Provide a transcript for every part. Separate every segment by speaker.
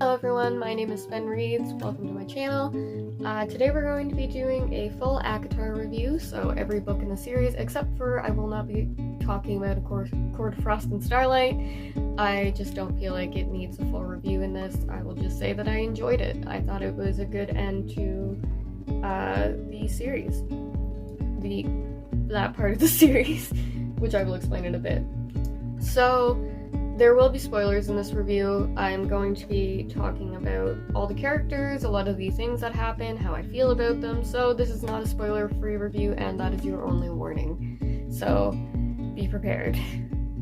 Speaker 1: Hello everyone, my name is FenReads. Welcome to my channel. Today we're going to be doing a full ACOTAR review, so every book in the series, except for I will not be talking about A Court of Frost and Starlight. I just don't feel like it needs a full review in this. I will just say that I enjoyed it. I thought it was a good end to the series. That part of the series, which I will explain in a bit. So, there will be spoilers in this review. I'm going to be talking about all the characters, a lot of the things that happen, how I feel about them, so this is not a spoiler-free review, and that is your only warning. So, be prepared.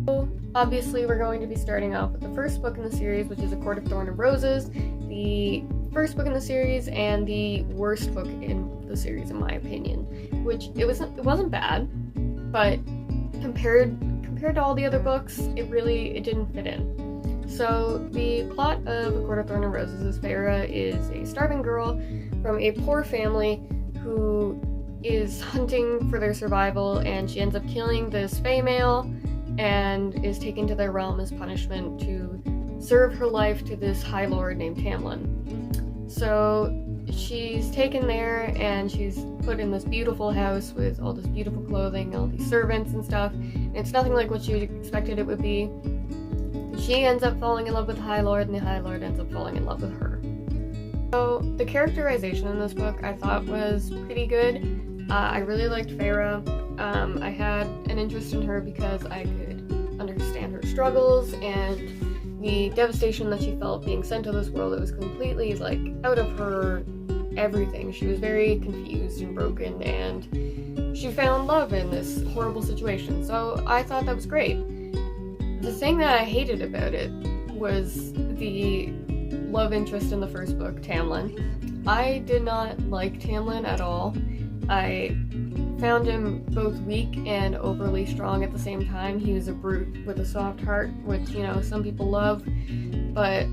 Speaker 1: So, obviously, we're going to be starting off with the first book in the series, which is A Court of Thorn and Roses, the first book in the series, and the worst book in the series, in my opinion. Which, it wasn't bad, but compared to all the other books, it didn't fit in. So the plot of A Court of Thorn and Roses is Feyre is a starving girl from a poor family who is hunting for their survival, and she ends up killing this female and is taken to their realm as punishment to serve her life to this High Lord named Tamlin. So she's taken there and she's put in this beautiful house with all this beautiful clothing, all these servants and stuff. And it's nothing like what she expected it would be. She ends up falling in love with the High Lord, and the High Lord ends up falling in love with her. So the characterization in this book I thought was pretty good. I really liked Feyre. I had an interest in her because I could understand her struggles and the devastation that she felt being sent to this world. It was completely out of her everything. She was very confused and broken, and she found love in this horrible situation. So I thought that was great. The thing that I hated about it was the love interest in the first book, Tamlin. I did not like Tamlin at all. I found him both weak and overly strong at the same time. He was a brute with a soft heart, which, some people love, but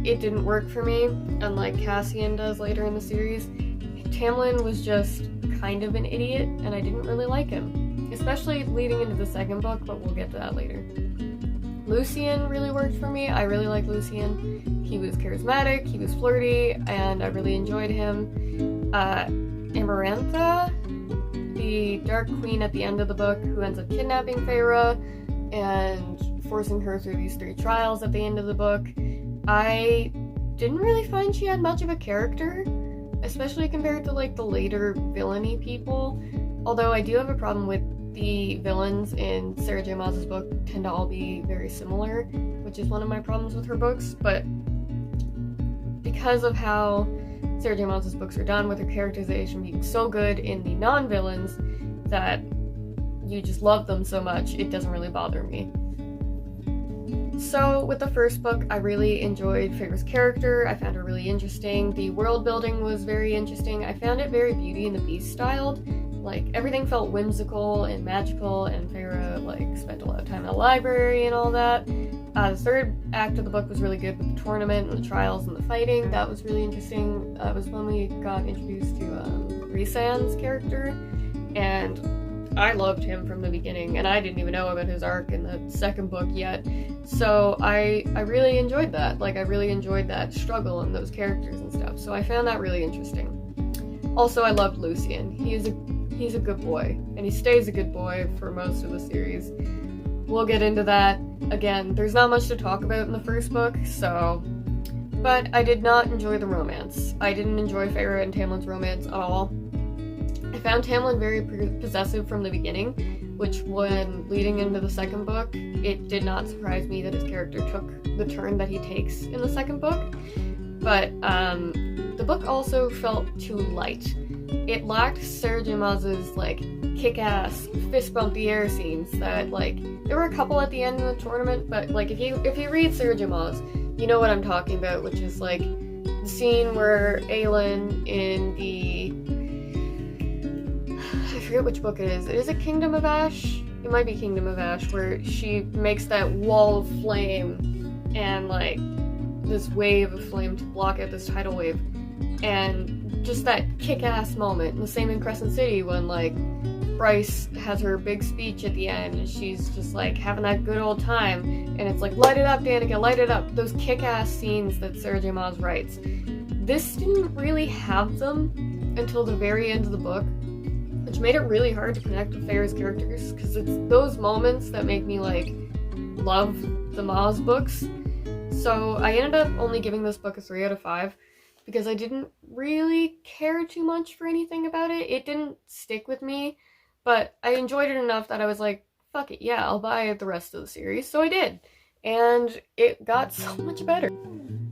Speaker 1: it didn't work for me, unlike Cassian does later in the series. Tamlin was just kind of an idiot, and I didn't really like him, especially leading into the second book, but we'll get to that later. Lucien really worked for me. I really like Lucien. He was charismatic, he was flirty, and I really enjoyed him. Amarantha, the Dark Queen at the end of the book, who ends up kidnapping Feyre and forcing her through these 3 trials at the end of the book. I didn't really find she had much of a character, especially compared to the later villainy people. Although I do have a problem with the villains in Sarah J. Maas's book tend to all be very similar, which is one of my problems with her books, but because of how Sarah J. Maas's books are done, with her characterization being so good in the non-villains that you just love them so much, it doesn't really bother me. So, with the first book, I really enjoyed Feyre's character. I found her really interesting. The world building was very interesting. I found it very Beauty and the Beast styled. Everything felt whimsical and magical, and Feyre, spent a lot of time in the library and all that. The third act of the book was really good with the tournament and the trials and the fighting. That was really interesting. That was when we got introduced to Rhysand's character, and I loved him from the beginning, and I didn't even know about his arc in the second book yet. So I really enjoyed that. I really enjoyed that struggle and those characters and stuff. So I found that really interesting. Also, I loved Lucien. He's a good boy, and he stays a good boy for most of the series. We'll get into that. Again, there's not much to talk about in the first book, but I did not enjoy the romance. I didn't enjoy Feyre and Tamlin's romance at all. I found Tamlin very possessive from the beginning, which when leading into the second book, it did not surprise me that his character took the turn that he takes in the second book. But the book also felt too light. It lacked Sarah J. Maas's kick-ass fist bump the air scenes that there were a couple at the end of the tournament, but if you read Sarah J. Maas, you know what I'm talking about, which is the scene where Aelin in the, I forget which book it is. Is it Kingdom of Ash? It might be Kingdom of Ash, where she makes that wall of flame and this wave of flame to block out this tidal wave, and just that kick-ass moment. And the same in Crescent City when Bryce has her big speech at the end, and she's just like having that good old time, and it's like, light it up, Danica, light it up. Those kick-ass scenes that Sarah J. Maas writes. This didn't really have them until the very end of the book, which made it really hard to connect with Feyre's characters, because it's those moments that make me like love the Maas books. So I ended up only giving this book a 3 out of 5 because I didn't really care too much for anything about it. It didn't stick with me, but I enjoyed it enough that I was like, fuck it, yeah, I'll buy the rest of the series. So I did, and it got so much better.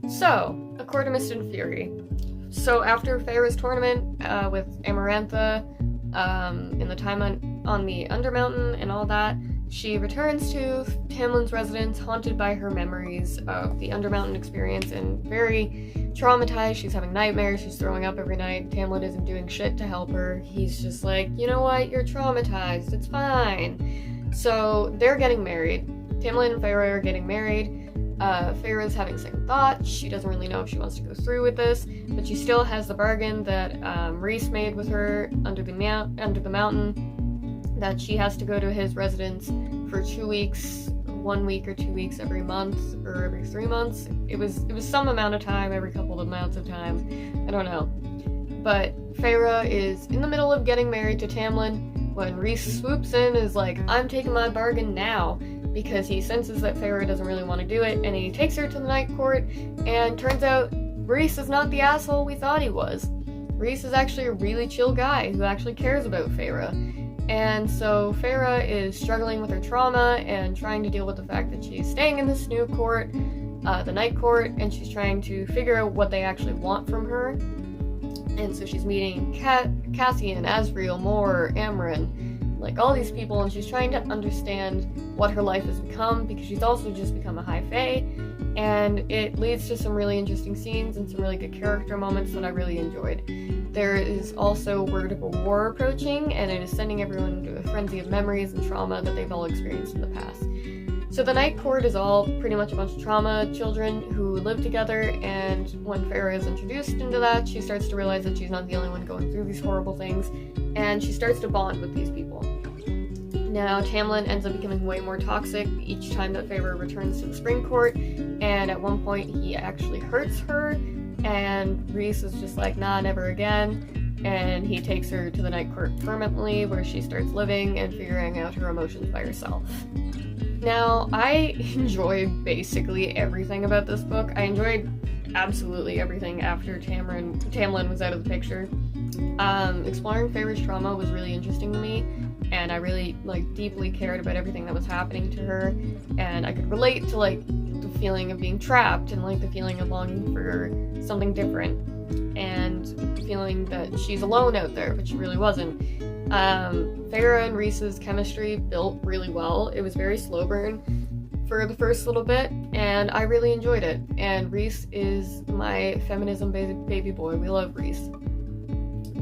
Speaker 1: So, A Court of Mist and Fury. So after Feyre's tournament with Amarantha, in the time on the Undermountain and all that, she returns to Tamlin's residence, haunted by her memories of the Undermountain experience and very traumatized. She's having nightmares, she's throwing up every night. Tamlin isn't doing shit to help her. He's just like, you know what, you're traumatized, it's fine. So they're getting married. Tamlin and Feyre are getting married. Feyre's having second thoughts. She doesn't really know if she wants to go through with this, but she still has the bargain that Rhys made with her under the mountain, that she has to go to his residence for 2 weeks, 1 week or 2 weeks every month, or every 3 months. It was some amount of time, every couple of amounts of time. I don't know. But Feyre is in the middle of getting married to Tamlin when Rhys swoops in and is like, I'm taking my bargain now, because he senses that Feyre doesn't really want to do it, and he takes her to the Night Court, and turns out Rhys is not the asshole we thought he was. Rhys is actually a really chill guy who actually cares about Feyre. And so Feyre is struggling with her trauma and trying to deal with the fact that she's staying in this new court, the Night Court, and she's trying to figure out what they actually want from her. And so she's meeting Cassian, Asriel, Mor, Amren, like all these people, and she's trying to understand what her life has become, because she's also just become a High Fae, and it leads to some really interesting scenes and some really good character moments that I really enjoyed. There is also word of a war approaching, and it is sending everyone into a frenzy of memories and trauma that they've all experienced in the past. So the Night Court is all pretty much a bunch of trauma children who live together, and when Feyre is introduced into that, she starts to realize that she's not the only one going through these horrible things, and she starts to bond with these people. Now, Tamlin ends up becoming way more toxic each time that Feyre returns to the Spring Court, and at one point he actually hurts her, and Rhys is just like, nah, never again, and he takes her to the Night Court permanently, where she starts living and figuring out her emotions by herself. Now, I enjoyed basically everything about this book. I enjoyed absolutely everything after Tamlin was out of the picture. Exploring Feyre's trauma was really interesting to me, and I really deeply cared about everything that was happening to her, and I could relate to the feeling of being trapped, and the feeling of longing for something different, and feeling that she's alone out there, but she really wasn't. Feyre and Rhys's chemistry built really well. It was very slow burn for the first little bit, and I really enjoyed it. And Rhys is my feminism baby boy. We love Rhys.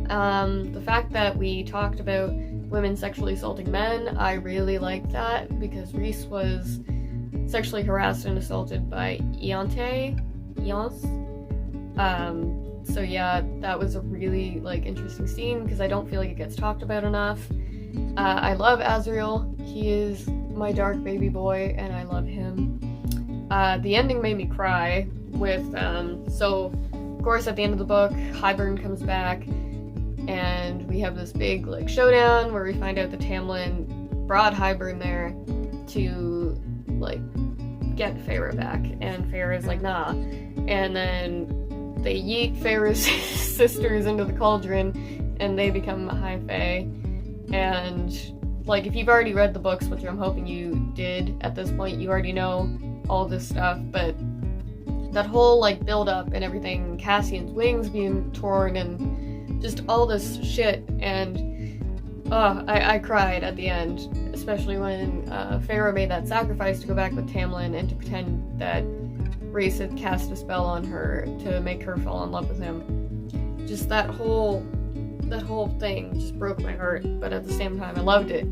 Speaker 1: The fact that we talked about women sexually assaulting men, I really liked that, because Rhys was sexually harassed and assaulted by Eance. So yeah, that was a really interesting scene, because I don't feel like it gets talked about enough. I love Asriel. He is my dark baby boy, and I love him. The ending made me cry with, so of course at the end of the book, Hybern comes back, and we have this big showdown where we find out that Tamlin brought Hybern there to get Feyre back, and Feyre is like, nah. And then they yeet Feyre's sisters into the cauldron, and they become a High Fae. And if you've already read the books, which I'm hoping you did at this point, you already know all this stuff, but that whole build up and everything, Cassian's wings being torn and just all this shit, and I cried at the end, especially when Feyre made that sacrifice to go back with Tamlin and to pretend that Rhys had cast a spell on her to make her fall in love with him. Just that whole thing just broke my heart, but at the same time I loved it,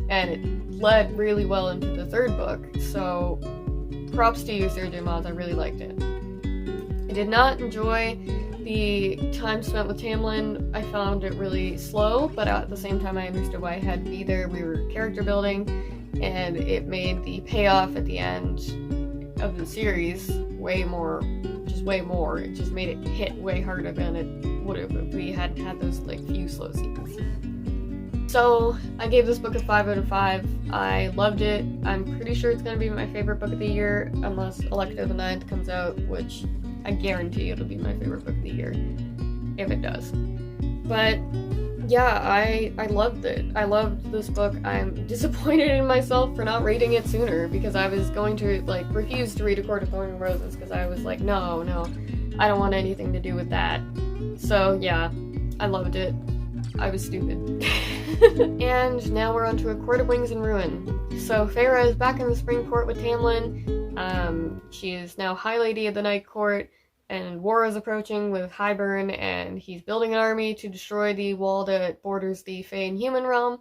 Speaker 1: and it led really well into the third book, so props to you, Sarah J. Maas. I really liked it. I did not enjoy The time spent with Tamlin, I found it really slow, but at the same time I understood why it had to be there. We were character building, and it made the payoff at the end of the series way more. It just made it hit way harder than it would have if we hadn't had those like few slow scenes. So I gave this book a 5 out of 5. I loved it. I'm pretty sure it's going to be my favorite book of the year, unless Electo the Ninth comes out, which I guarantee it'll be my favorite book of the year, if it does. But yeah, I loved it. I loved this book. I'm disappointed in myself for not reading it sooner, because I was going to like refuse to read A Court of Thorn and Roses, because I was like, no, I don't want anything to do with that. So yeah, I loved it. I was stupid. And now we're on to A Court of Wings and Ruin. So Feyre is back in the Spring Court with Tamlin. She is now High Lady of the Night Court, and war is approaching with Hybern, and he's building an army to destroy the wall that borders the Fae and human realm.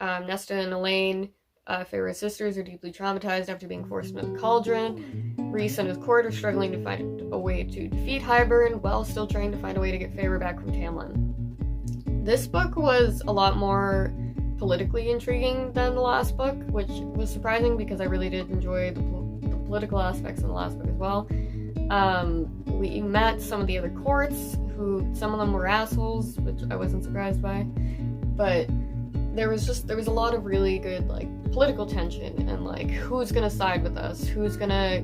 Speaker 1: Nesta and Elaine, Feyre's sisters, are deeply traumatized after being forced into the cauldron. Rhys and his court are struggling to find a way to defeat Hybern, while still trying to find a way to get Feyre back from Tamlin. This book was a lot more politically intriguing than the last book, which was surprising because I really did enjoy the political aspects in the last book as well. We met some of the other courts, who some of them were assholes, which I wasn't surprised by, but there was a lot of really good like political tension, and like who's gonna side with us, who's gonna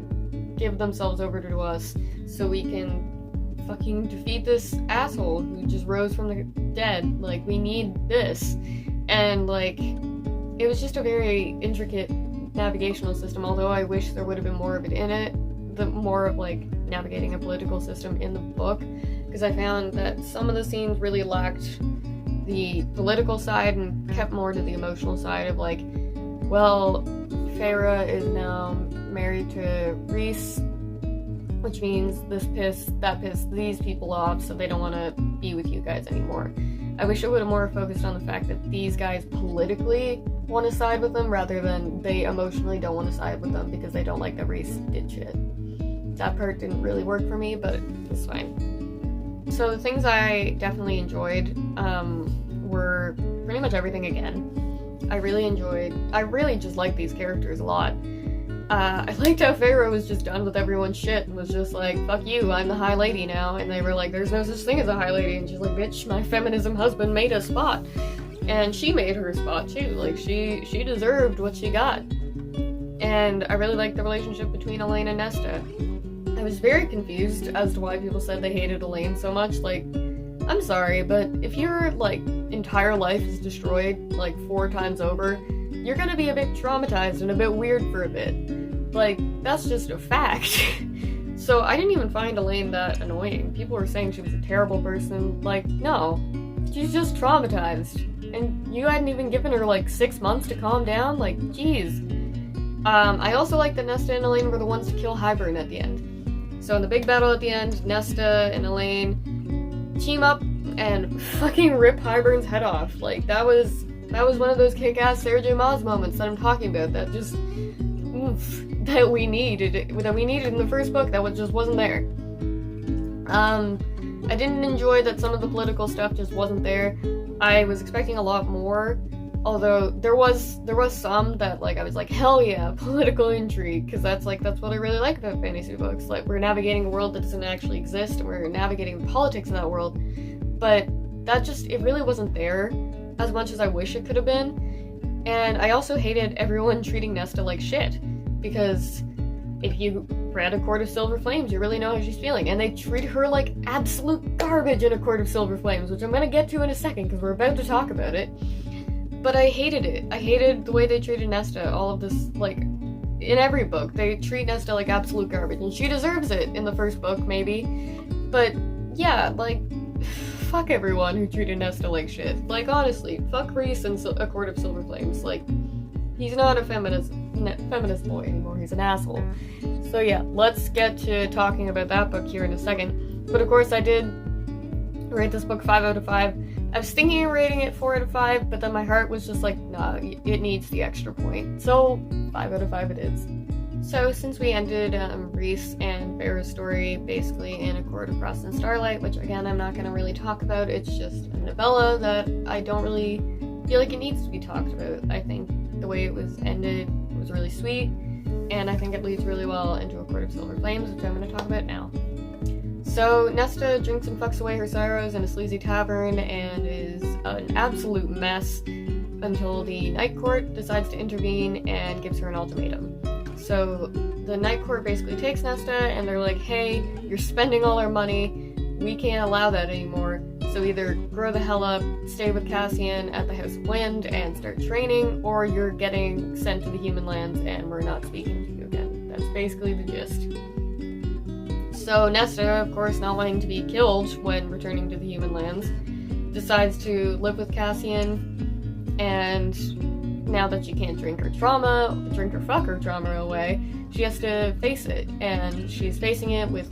Speaker 1: give themselves over to us so we can fucking defeat this asshole who just rose from the dead. Like, we need this. And like, it was just a very intricate navigational system, although I wish there would have been more of it in it, more of like navigating a political system in the book, because I found that some of the scenes really lacked the political side and kept more to the emotional side of like, well, Feyre is now married to Rhys, which means that pissed these people off, so they don't want to be with you guys anymore. I wish it would have more focused on the fact that these guys politically want to side with them, rather than they emotionally don't want to side with them because they don't like that Rhys did shit. That part didn't really work for me, but it's fine. So the things I definitely enjoyed were pretty much everything again. I really just liked these characters a lot. I liked how Feyre was just done with everyone's shit and was just like, fuck you, I'm the High Lady now. And they were like, there's no such thing as a High Lady. And she's like, bitch, my feminism husband made a spot. And she made her spot too. Like, she deserved what she got. And I really liked the relationship between Elaine and Nesta. I was very confused as to why people said they hated Elaine so much. Like, I'm sorry, but if your, like, entire life is destroyed, like, 4 times over, you're gonna be a bit traumatized and a bit weird for a bit. Like, that's just a fact. So I didn't even find Elaine that annoying. People were saying she was a terrible person. Like, no. She's just traumatized. And you hadn't even given her, like, 6 months to calm down? Like, jeez. I also like that Nesta and Elaine were the ones to kill Hybern at the end. So in the big battle at the end, Nesta and Elaine team up and fucking rip Hybern's head off. Like, that was one of those kick-ass Sarah J. Maas moments that I'm talking about, that just, that we needed in the first book, that just wasn't there. I didn't enjoy that some of the political stuff just wasn't there. I was expecting a lot more, although there was some that, like, I was like, hell yeah, political intrigue, because that's what I really like about fantasy books. Like, we're navigating a world that doesn't actually exist, and we're navigating the politics of that world, but it really wasn't there as much as I wish it could have been. And I also hated everyone treating Nesta like shit, because if you read A Court of Silver Flames, you really know how she's feeling, and they treat her like absolute garbage in A Court of Silver Flames, which I'm gonna get to in a second, because we're about to talk about it. But I hated it. I hated the way they treated Nesta. All of this, like, in every book, they treat Nesta like absolute garbage, and she deserves it in the first book, maybe. But, yeah, like, fuck everyone who treated Nesta like shit. Like, honestly, fuck Rhys and A Court of Silver Flames. Like, he's not a feminist boy anymore, he's an asshole. So yeah, let's get to talking about that book here in a second. But of course, I did rate this book 5 out of 5. I was thinking of rating it 4 out of 5, but then my heart was just like, nah, it needs the extra point. So 5 out of 5 it is. So since we ended Reese and Farrah's story basically in A Court of Frost and Starlight, which again I'm not going to really talk about, it's just a novella that I don't really feel like it needs to be talked about. I think the way it was ended was really sweet, and I think it leads really well into A Court of Silver Flames, which I'm going to talk about now. So Nesta drinks and fucks away her sorrows in a sleazy tavern and is an absolute mess until the Night Court decides to intervene and gives her an ultimatum. So the Night Court basically takes Nesta and they're like, hey, you're spending all our money, we can't allow that anymore, so either grow the hell up, stay with Cassian at the House of Wind and start training, or you're getting sent to the human lands and we're not speaking to you again. That's basically the gist. So Nesta, of course not wanting to be killed when returning to the human lands, decides to live with Cassian, and now that she can't drink or fuck her trauma away, she has to face it, and she's facing it with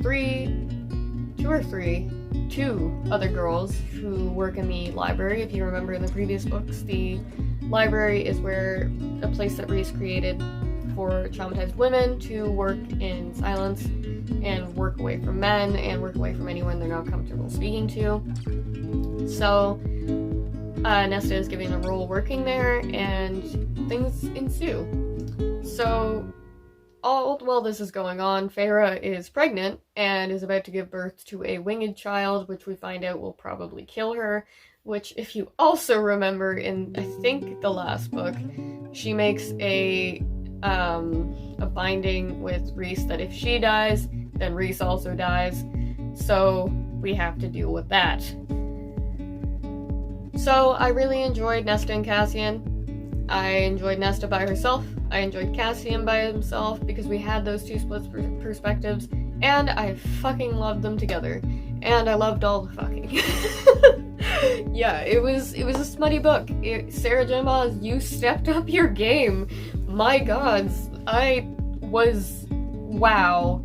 Speaker 1: two other girls who work in the library. If you remember in the previous books, the library is where a place that Reese created for traumatized women to work in silence and work away from men and work away from anyone they're not comfortable speaking to. So Nesta is given a role working there, and things ensue. So all while this is going on, Farrah is pregnant and is about to give birth to a winged child, which we find out will probably kill her, which, if you also remember in, I think, the last book, she makes a binding with Reese that if she dies, then Reese also dies, so we have to deal with that. So I really enjoyed Nesta and Cassian. I enjoyed Nesta by herself. I enjoyed Cassian by himself because we had those two split perspectives, and I fucking loved them together. And I loved all the fucking. Yeah, it was a smutty book. Sarah J. Maas, you stepped up your game. My gods, I was wow.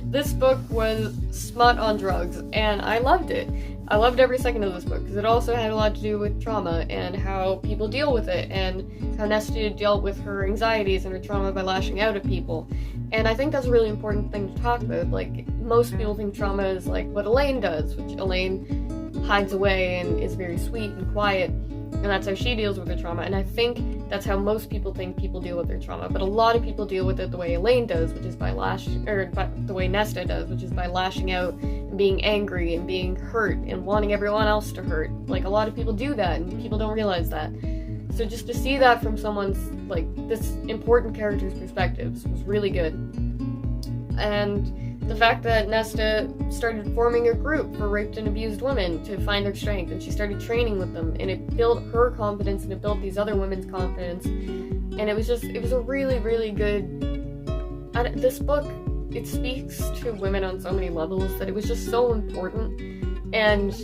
Speaker 1: This book was smut on drugs, and I loved it. I loved every second of this book, because it also had a lot to do with trauma, and how people deal with it, and how Nesta dealt with her anxieties and her trauma by lashing out at people. And I think that's a really important thing to talk about. Like, most people think trauma is like what Elaine does, which Elaine hides away and is very sweet and quiet, and that's how she deals with her trauma. And I think that's how most people think people deal with their trauma. But a lot of people deal with it the way Elaine does, which is by the way Nesta does, which is by lashing out and being angry and being hurt and wanting everyone else to hurt. Like, a lot of people do that, and people don't realize that. So just to see that from someone's, like, this important character's perspectives was really good. And the fact that Nesta started forming a group for raped and abused women to find their strength, and she started training with them, and it built her confidence, and it built these other women's confidence, and it was a really, really good... This book, it speaks to women on so many levels that it was just so important, and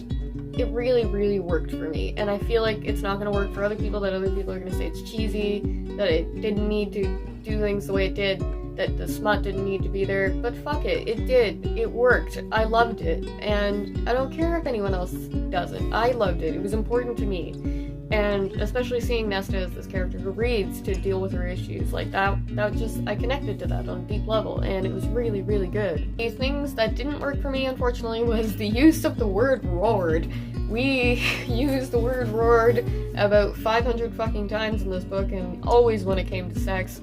Speaker 1: it really, really worked for me. And I feel like it's not going to work for other people, that other people are going to say it's cheesy, that it didn't need to do things the way it did, that the smut didn't need to be there, but fuck it, it did. It worked. I loved it, and I don't care if anyone else doesn't. I loved it. It was important to me. And especially seeing Nesta as this character who reads to deal with her issues, like that just, I connected to that on a deep level, and it was really, really good. The things that didn't work for me, unfortunately, was the use of the word roared. We used the word roared about 500 fucking times in this book, and always when it came to sex,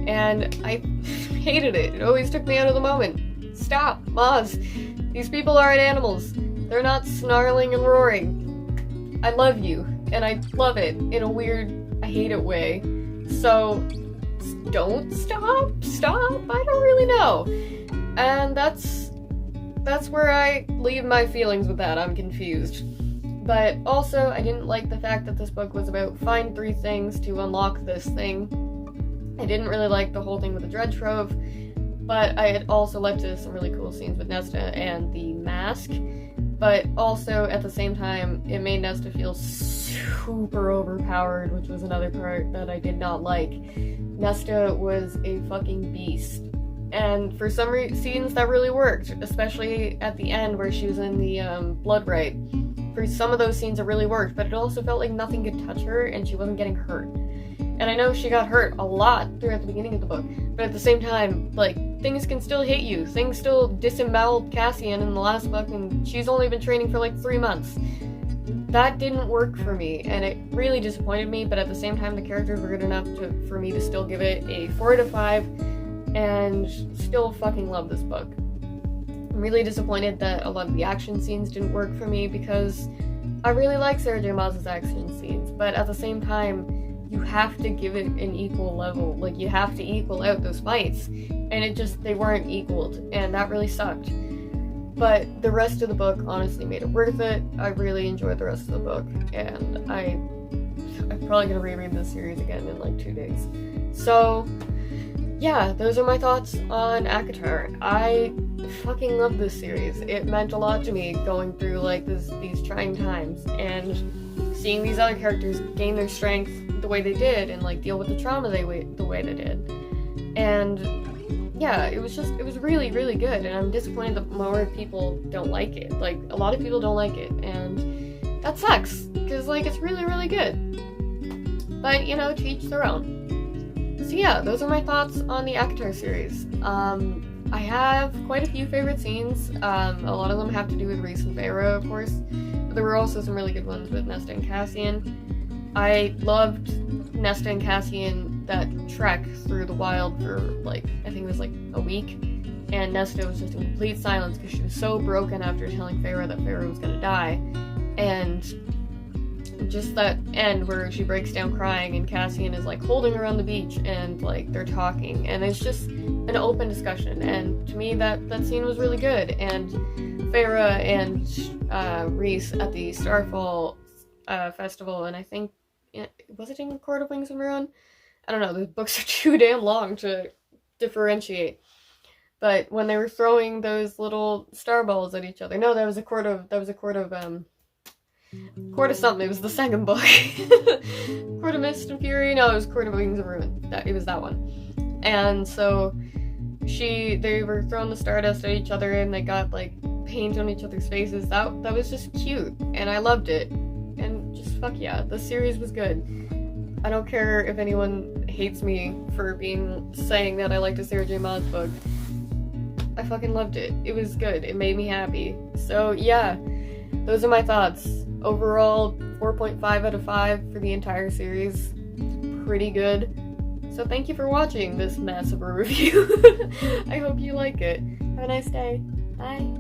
Speaker 1: and I hated it. It always took me out of the moment. Stop, Maz. These people aren't animals. They're not snarling and roaring. I love you, and I love it in a weird, I hate it way. So, don't stop? I don't really know. And that's where I leave my feelings with that. I'm confused. But also, I didn't like the fact that this book was about find 3 things to unlock this thing. I didn't really like the whole thing with the Dread Trove, but I had also led to some really cool scenes with Nesta and the mask. But also, at the same time, it made Nesta feel super overpowered, which was another part that I did not like. Nesta was a fucking beast. And for some scenes that really worked, especially at the end where she was in the blood rite. For some of those scenes it really worked, but it also felt like nothing could touch her and she wasn't getting hurt. And I know she got hurt a lot throughout the beginning of the book, but at the same time, like, things can still hit you. Things still disemboweled Cassian in the last book, and she's only been training for like 3 months. That didn't work for me, and it really disappointed me, but at the same time, the characters were good enough for me to still give it a 4 out of 5, and still fucking love this book. I'm really disappointed that a lot of the action scenes didn't work for me, because I really like Sarah J. Maas's action scenes, but at the same time, you have to give it an equal level. Like, you have to equal out those fights, and they weren't equaled, and that really sucked. But the rest of the book honestly made it worth it. I really enjoyed the rest of the book, and I'm probably gonna reread this series again in like 2 days. So, yeah, those are my thoughts on ACOTAR. I fucking love this series. It meant a lot to me going through like these trying times, and seeing these other characters gain their strength the way they did, and like deal with the trauma the way they did. And yeah, it was really, really good, and I'm disappointed that more people don't like it. Like, a lot of people don't like it, and that sucks, because like, it's really, really good. But, you know, to each their own. So yeah, those are my thoughts on the ACOTAR series. I have quite a few favorite scenes. A lot of them have to do with Rhys and Feyre, of course, but there were also some really good ones with Nesta and Cassian. I loved Nesta and Cassian that trek through the wild for like, I think it was like a week, and Nesta was just in complete silence because she was so broken after telling Feyre that Feyre was gonna die. And just that end where she breaks down crying and Cassian is like holding her on the beach and like they're talking, and it's just an open discussion, and to me that scene was really good. And Feyre and Rhys at the Starfall festival, and I think, was it in Court of Wings and Ruin? I don't know, the books are too damn long to differentiate. But when they were throwing those little star balls at each other, no, that was a court of something. It was the second book. Court of Mist and Fury. No, it was Court of Wings and Ruin. It was that one. And so they were throwing the stardust at each other, and they got like paint on each other's faces. That was just cute, and I loved it. And just fuck yeah, the series was good. I don't care if anyone hates me for saying that I liked a Sarah J. Maas book. I fucking loved it. It was good. It made me happy. So yeah, those are my thoughts. Overall, 4.5 out of 5 for the entire series. Pretty good. So thank you for watching this mess of a review. I hope you like it. Have a nice day. Bye.